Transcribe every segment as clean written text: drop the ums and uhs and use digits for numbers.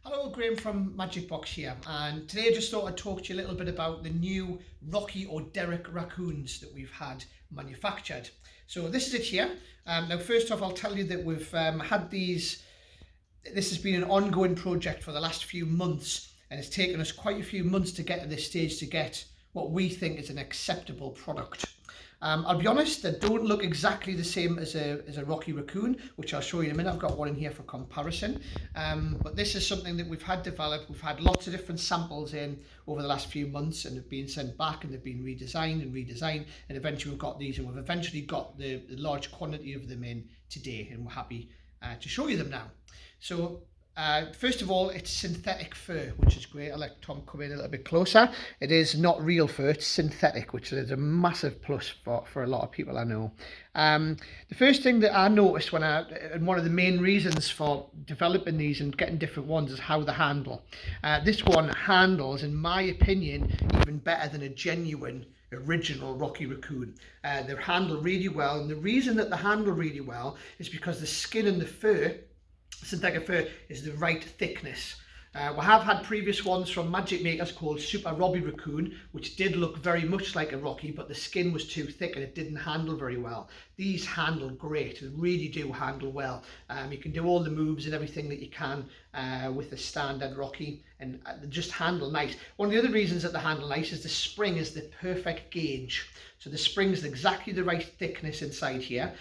Hello, Graham from Magicbox here, and today I just thought I'd talk to you a little bit about the new Rocky or Derek raccoons that we've had manufactured. So this is it here. Now first off, I'll tell you that we've had these. This has been an ongoing project for the last few months, and it's taken us quite a few months to get to this stage to get what we think is an acceptable product. I'll be honest, they don't look exactly the same as a Rocky Raccoon, which I'll show you in a minute. I've got one in here for comparison. But this is something that we've had developed. We've had lots of different samples in over the last few months, and they've been sent back and they've been redesigned, and eventually we've got these, and we've eventually got the large quantity of them in today, and we're happy to show you them now. So first of all, it's synthetic fur, which is great. I'll let Tom come in a little bit closer. It is not real fur, it's synthetic, which is a massive plus for a lot of people I know. The first thing that I noticed and one of the main reasons for developing these and getting different ones is how they handle. This one handles, in my opinion, even better than a genuine original Rocky Raccoon. They handle really well, and the reason that they handle really well is because the skin and the fur, synthetic fur, is the right thickness. We have had previous ones from magic makers called Super Robbie Raccoon, which did look very much like a Rocky, but the skin was too thick and it didn't handle very well. These handle great, they really do handle well. You can do all the moves and everything that you can with the standard Rocky, and they just handle nice. One of the other reasons that they handle nice is the spring is the perfect gauge. So the spring is exactly the right thickness inside here.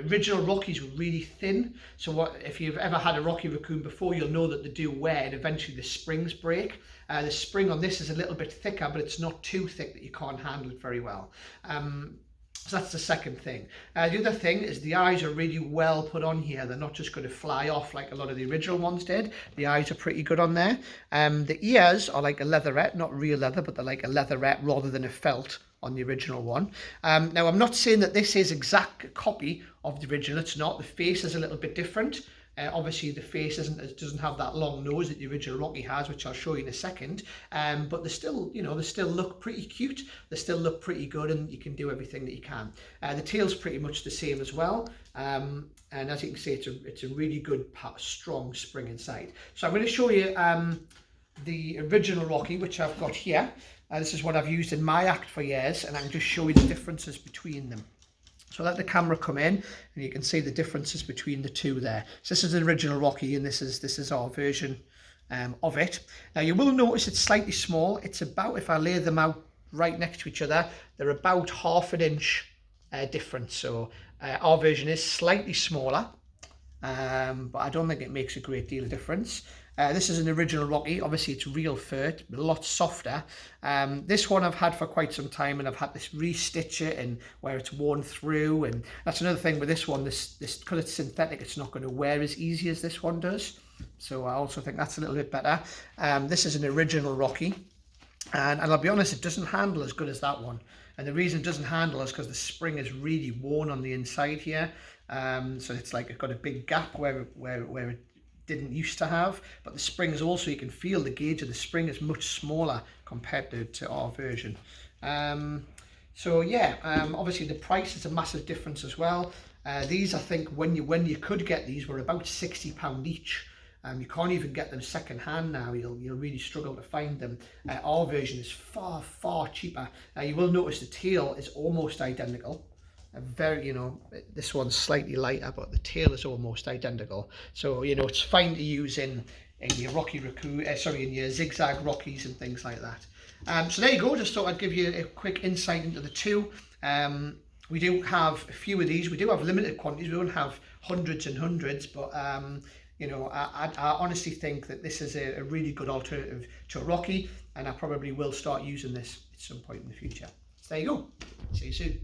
Original Rockies were really thin, so if you've ever had a Rocky Raccoon before, you'll know that they do wear and eventually the springs break. The spring on this is a little bit thicker, but it's not too thick that you can't handle it very well. So that's the second thing. The other thing is the eyes are really well put on here. They're not just going to fly off like a lot of the original ones did. The eyes are pretty good on there. The ears are like a leatherette, not real leather, but they're like a leatherette rather than a felt on the original one. Now, I'm not saying that this is exact copy of the original. It's not. The face is a little bit different. Obviously, the face doesn't have that long nose that the original Rocky has, which I'll show you in a second. But they still, they still look pretty cute. They still look pretty good, and you can do everything that you can. The tail's pretty much the same as well. And as you can see, it's a really good, strong spring inside. So I'm going to show you the original Rocky, which I've got here. This is what I've used in my act for years, and I can just show you the differences between them. So let the camera come in, and you can see the differences between the two there. So this is an original Rocky, and this is our version of it. Now you will notice it's slightly small. It's about, if I lay them out right next to each other, they're about ½ an inch difference. So our version is slightly smaller, but I don't think it makes a great deal of difference. This is an original Rocky. Obviously it's real fur, it's a lot softer. This one I've had for quite some time, and I've had this restitch it and where it's worn through, and that's another thing with this one, this because it's synthetic, it's not going to wear as easy as this one does. So I also think that's a little bit better. This is an original Rocky, and I'll be honest, it doesn't handle as good as that one. And the reason it doesn't handle is because the spring is really worn on the inside here. So it's like it's got a big gap where it didn't used to have, but the spring is also, you can feel the gauge of the spring is much smaller compared to our version. So yeah, obviously the price is a massive difference as well. These, I think when you could get these, were about £60 each. You can't even get them second hand now. You'll really struggle to find them. Our version is far cheaper. You will notice the tail is almost identical. This one's slightly lighter, but the tail is almost identical. So it's fine to use in your Rocky Raccoon, in your zigzag Rockies and things like that. So there you go. Just thought I'd give you a quick insight into the two. We do have a few of these. We do have limited quantities. We don't have hundreds and hundreds, but I honestly think that this is a really good alternative to a Rocky, and I probably will start using this at some point in the future. So there you go. See you soon.